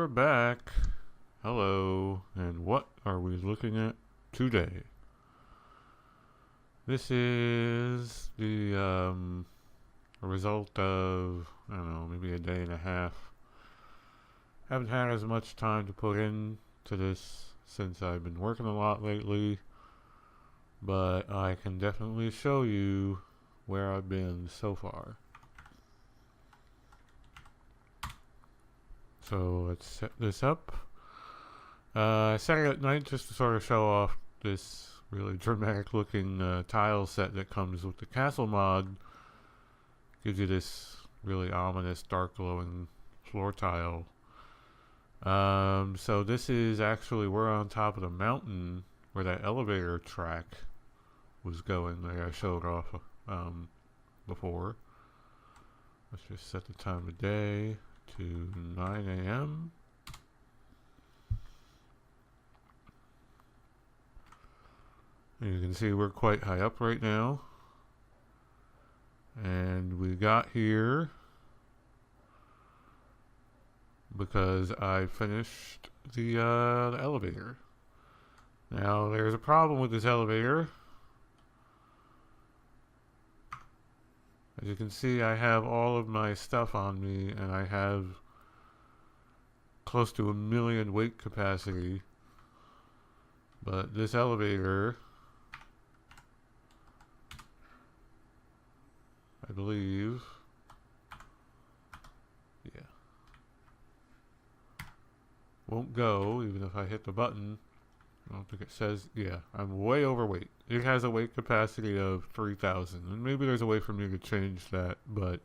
we're back. Hello, and what are we looking at today? This is the result of, I don't know, maybe a day and a half. Haven't had as much time to put into this since I've been working a lot lately, but I can definitely show you where I've been so far. So let's set this up. I set it at night just to sort of show off this really dramatic looking tile set that comes with the castle mod. Gives you this really ominous dark glowing floor tile. So this is actually, we're on top of the mountain where that elevator track was going that I showed off before. Let's just set the time of day to 9 a.m. And you can see we're quite high up right now. And we got here because I finished the elevator. Now there's a problem with this elevator. As you can see, I have all of my stuff on me, and I have close to 1 million weight capacity. But this elevator, I believe, yeah, won't go even if I hit the button. I don't think it says, yeah, I'm way overweight. It has a weight capacity of 3,000, and maybe there's a way for me to change that, but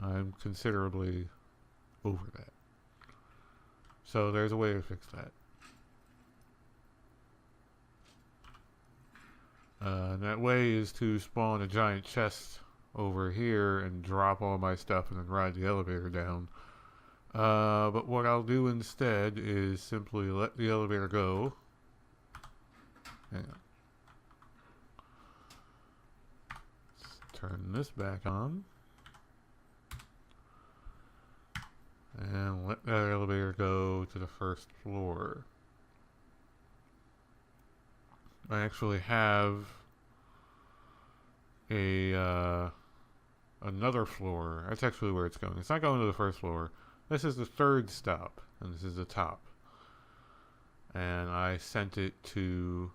I'm considerably over that. So there's a way to fix that. And that way is to spawn a giant chest over here and drop all my stuff and then ride the elevator down. But what I'll do instead is simply let the elevator go. Hang on. Let's turn this back on. And let that elevator go to the first floor. I actually have a another floor. That's actually where it's going. It's not going to the first floor. This is the third stop, and this is the top. And I sent it to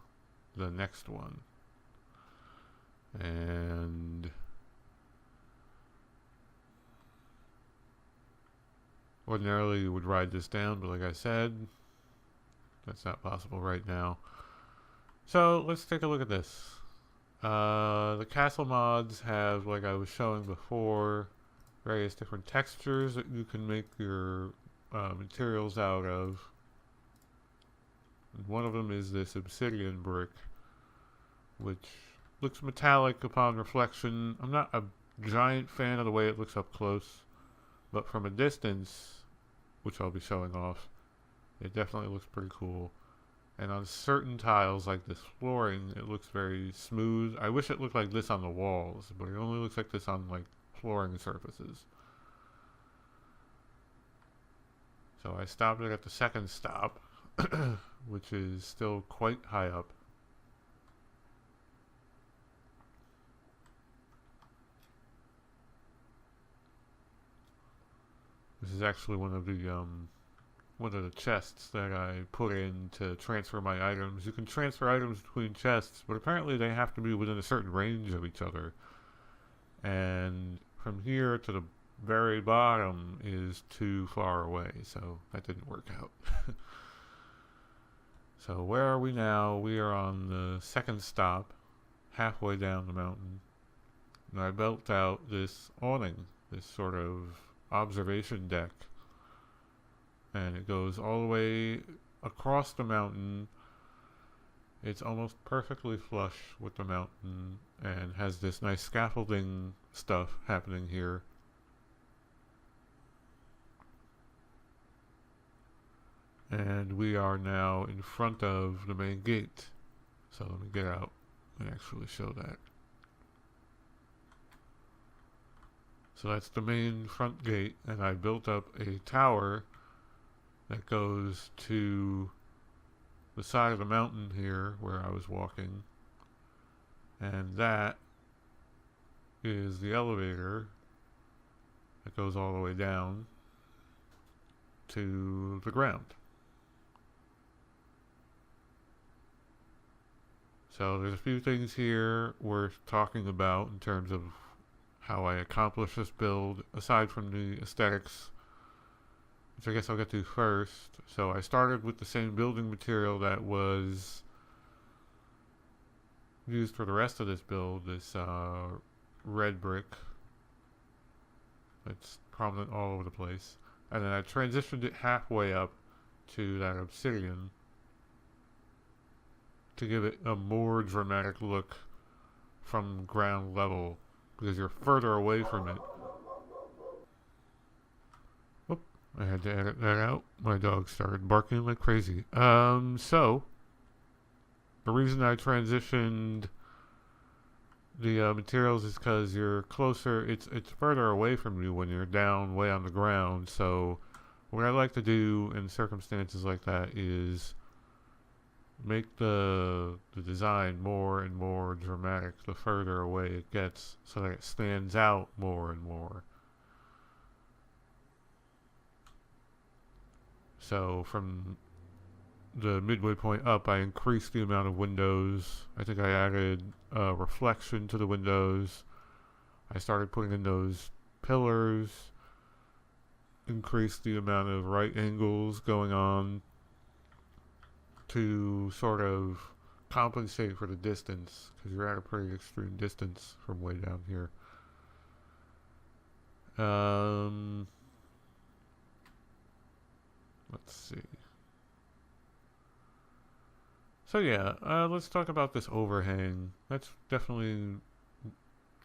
the next one. And ordinarily you would ride this down, but like I said, that's not possible right now. So let's take a look at this. The castle mods have, like I was showing before, various different textures that you can make your materials out of. And one of them is this obsidian brick, which looks metallic upon reflection. I'm not a giant fan of the way it looks up close, but from a distance, which I'll be showing off, it definitely looks pretty cool. And on certain tiles, like this flooring, it looks very smooth. I wish it looked like this on the walls, but it only looks like this on like flooring surfaces. So I stopped it at the second stop, which is still quite high up. This is actually one of the chests that I put in to transfer my items. You can transfer items between chests, but apparently they have to be within a certain range of each other. And from here to the very bottom is too far away, so that didn't work out. So where are we now? We are on the second stop, halfway down the mountain. And I built out this awning, this sort of observation deck. And it goes all the way across the mountain. It's almost perfectly flush with the mountain and has this nice scaffolding stuff happening here. And we are now in front of the main gate. So let me get out and actually show that. So that's the main front gate, and I built up a tower that goes to the side of the mountain here where I was walking, and that is the elevator that goes all the way down to the ground. So there's a few things here worth talking about in terms of how I accomplished this build, aside from the aesthetics, which I guess I'll get to first. So I started with the same building material that was used for the rest of this build, this red brick that's prominent all over the place. And then I transitioned it halfway up to that obsidian to give it a more dramatic look from ground level, because you're further away from it. Whoop, I had to edit that out. My dog started barking like crazy. So the reason I transitioned the materials is because you're closer. It's further away from you when you're down way on the ground. So what I like to do in circumstances like that is make the design more and more dramatic the further away it gets, so that it stands out more and more. So from the midway point up, I increased the amount of windows. I think I added reflection to the windows. I started putting in those pillars, increased the amount of right angles going on to sort of compensate for the distance, because you're at a pretty extreme distance from way down here. Let's see. So yeah, let's talk about this overhang. That's definitely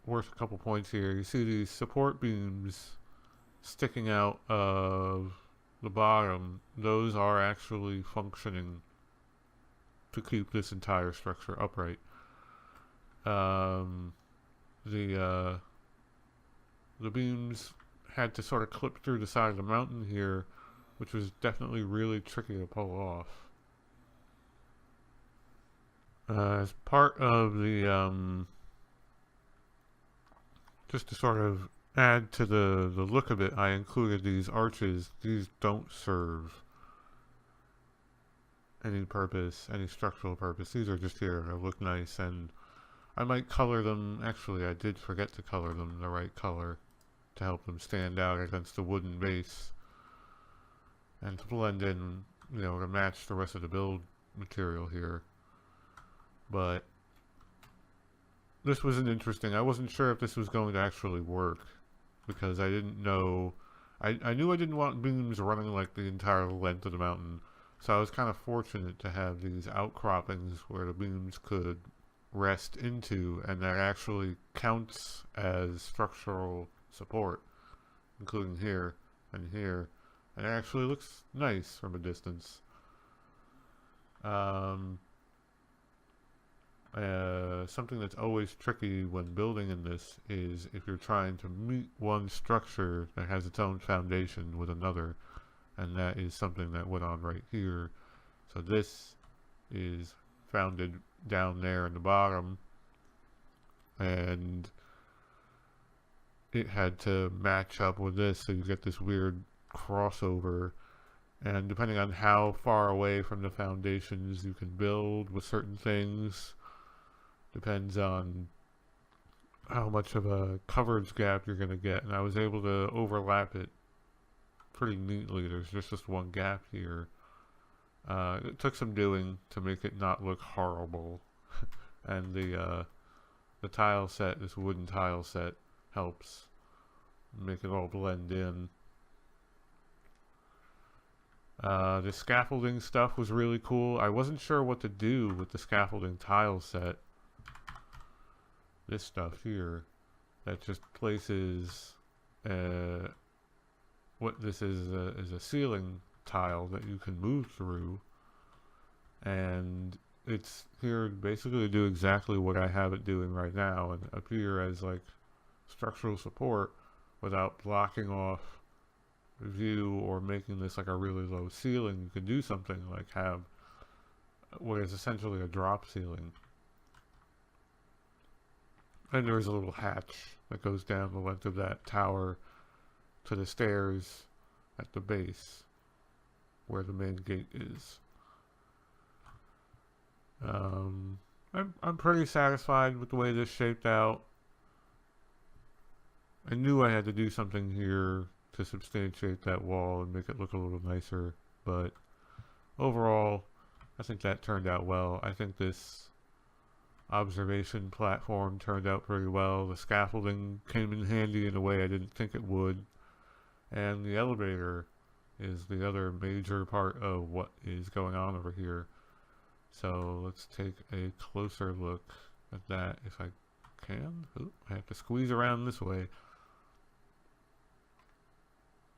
worth a couple points here. You see these support beams sticking out of the bottom. Those are actually functioning to keep this entire structure upright. The beams had to sort of clip through the side of the mountain here, which was definitely really tricky to pull off. As part of the just to sort of add to the look of it, I included these arches. These don't serve any purpose, any structural purpose. These are just here to look nice, and I might color them. Actually, I did forget to color them the right color to help them stand out against the wooden base and to blend in, you know, to match the rest of the build material here. But this was interesting. I wasn't sure if this was going to actually work, because I didn't know. I knew I didn't want beams running like the entire length of the mountain, so I was kind of fortunate to have these outcroppings where the beams could rest into, and that actually counts as structural support, including here and here, and it actually looks nice from a distance. Something that's always tricky when building in this is if you're trying to meet one structure that has its own foundation with another, and that is something that went on right here. So this is founded down there in the bottom, and it had to match up with this, so you get this weird crossover. And depending on how far away from the foundations you can build with certain things, depends on how much of a coverage gap you're going to get. And I was able to overlap it pretty neatly. There's just this one gap here. It took some doing to make it not look horrible. And the tile set, this wooden tile set, helps make it all blend in. The scaffolding stuff was really cool. I wasn't sure what to do with the scaffolding tile set. This stuff here that just places what this is a ceiling tile that you can move through, and it's here basically to do exactly what I have it doing right now and appear as like structural support without blocking off view or making this like a really low ceiling, you could do something like have what is essentially a drop ceiling. And there is a little hatch that goes down the length of that tower to the stairs at the base where the main gate is. I'm pretty satisfied with the way this shaped out. I knew I had to do something here to substantiate that wall and make it look a little nicer, but overall, I think that turned out well. I think this observation platform turned out pretty well. The scaffolding came in handy in a way I didn't think it would, and the elevator is the other major part of what is going on over here. So let's take a closer look at that if I can. Ooh, I have to squeeze around this way.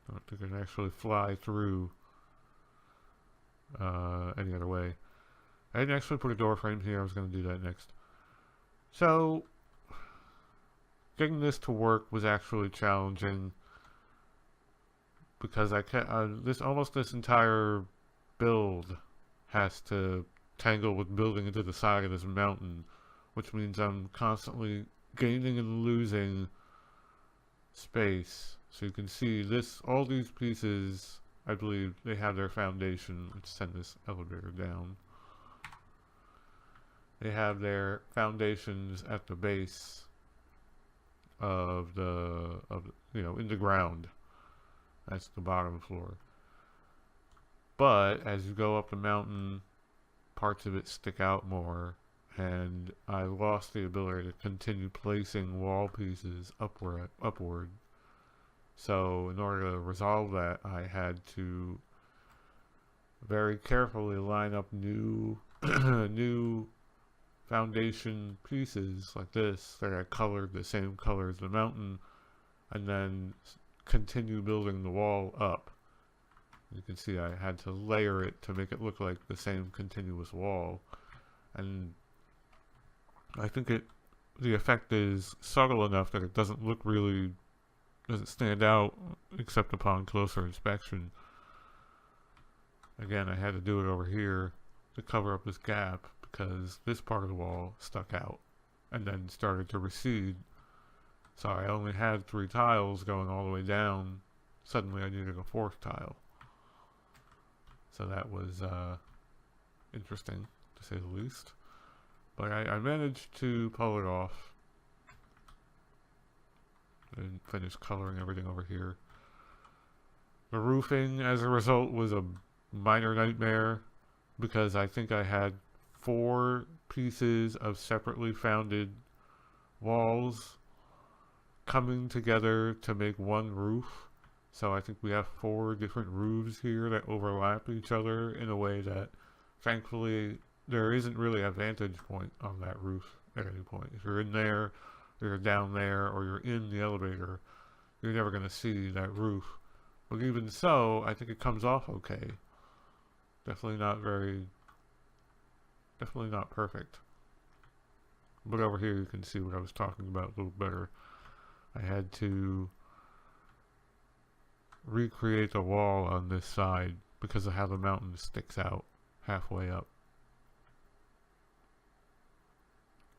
I don't think I can actually fly through any other way. I didn't actually put a door frame here. I was going to do that next. So getting this to work was actually challenging because I can't. This entire build has to tangle with building into the side of this mountain, which means I'm constantly gaining and losing space. So you can see this, all these pieces, I believe they have their foundation. Let's send this elevator down. They have their foundations at the base of in the ground. That's the bottom floor. But as you go up the mountain, parts of it stick out more, and I lost the ability to continue placing wall pieces upward. So in order to resolve that, I had to very carefully line up new new foundation pieces like this that I colored the same color as the mountain, and then continue building the wall up. You can see I had to layer it to make it look like the same continuous wall, and I think the effect is subtle enough that it doesn't stand out except upon closer inspection. Again, I had to do it over here to cover up this gap because this part of the wall stuck out and then started to recede. So I only had 3 tiles going all the way down. Suddenly I needed a 4th tile. So that was interesting, to say the least. But I managed to pull it off and finish coloring everything over here. The roofing, as a result, was a minor nightmare because I think I had 4 pieces of separately founded walls coming together to make one roof. So I think we have 4 different roofs here that overlap each other in a way that, thankfully, there isn't really a vantage point on that roof at any point. If you're in there, or you're down there, or you're in the elevator, you're never going to see that roof. But even so, I think it comes off okay. Definitely not perfect. But over here you can see what I was talking about a little better. I had to recreate the wall on this side because of how the mountain sticks out halfway up.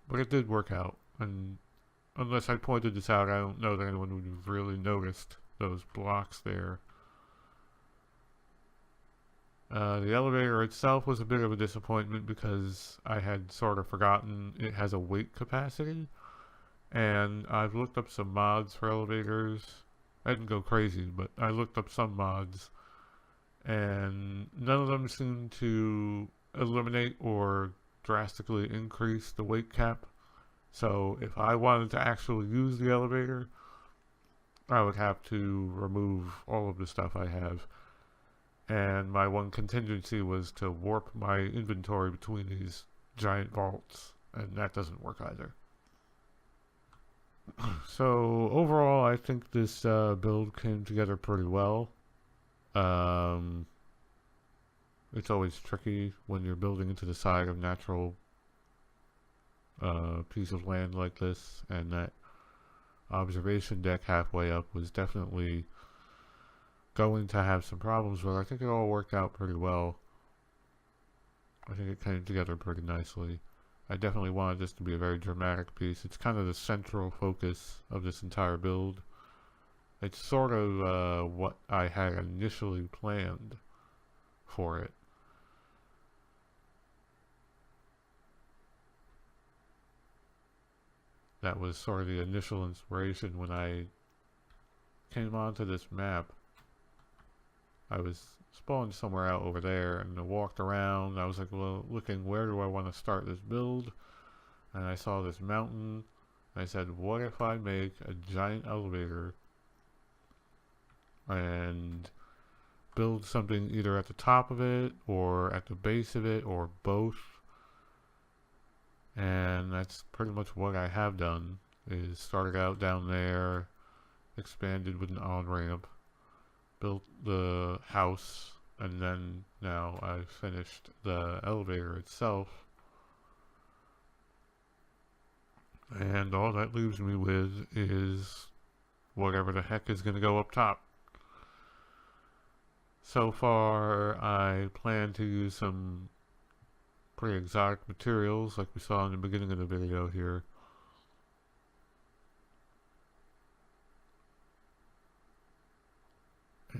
But it did work out, and unless I pointed this out, I don't know that anyone would have really noticed those blocks there. The elevator itself was a bit of a disappointment because I had sort of forgotten it has a weight capacity, and I've looked up some mods for elevators. I didn't go crazy, but I looked up some mods, and none of them seem to eliminate or drastically increase the weight cap. So if I wanted to actually use the elevator, I would have to remove all of the stuff I have. And my one contingency was to warp my inventory between these giant vaults, and that doesn't work either. So overall, I think this build came together pretty well. It's always tricky when you're building into the side of natural piece of land like this, and that observation deck halfway up was definitely going to have some problems with. I think it all worked out pretty well. I think it came together pretty nicely. I definitely wanted this to be a very dramatic piece. It's kind of the central focus of this entire build. It's sort of what I had initially planned for it. That was sort of the initial inspiration when I came onto this map. I was spawned somewhere out over there and I walked around. I was like, well, looking, where do I want to start this build? And I saw this mountain. I said, what if I make a giant elevator and build something either at the top of it or at the base of it or both? And that's pretty much what I have done, is started out down there, expanded with an on-ramp, built the house, and then now I've finished the elevator itself. And all that leaves me with is whatever the heck is going to go up top. So far, I plan to use some pretty exotic materials like we saw in the beginning of the video here.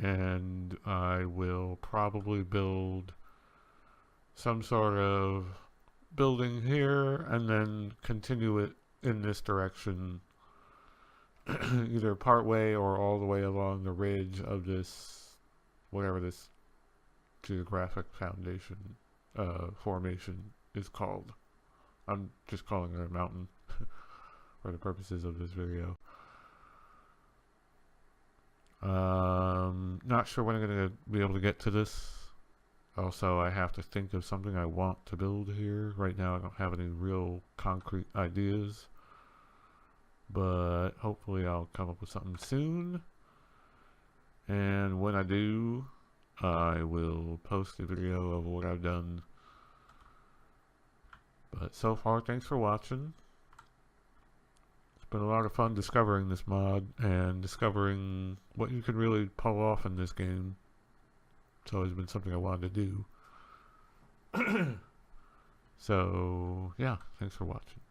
And I will probably build some sort of building here and then continue it in this direction either part way or all the way along the ridge of this, whatever this geographic foundation formation is called. I'm just calling it a mountain for the purposes of this video. Not sure when I'm going to be able to get to this. Also, I have to think of something I want to build here. Right now I don't have any real concrete ideas, but hopefully I'll come up with something soon. And when I do, I will post a video of what I've done. But so far, thanks for watching. It's been a lot of fun discovering this mod and discovering what you can really pull off in this game. It's always been something I wanted to do. So, yeah, thanks for watching.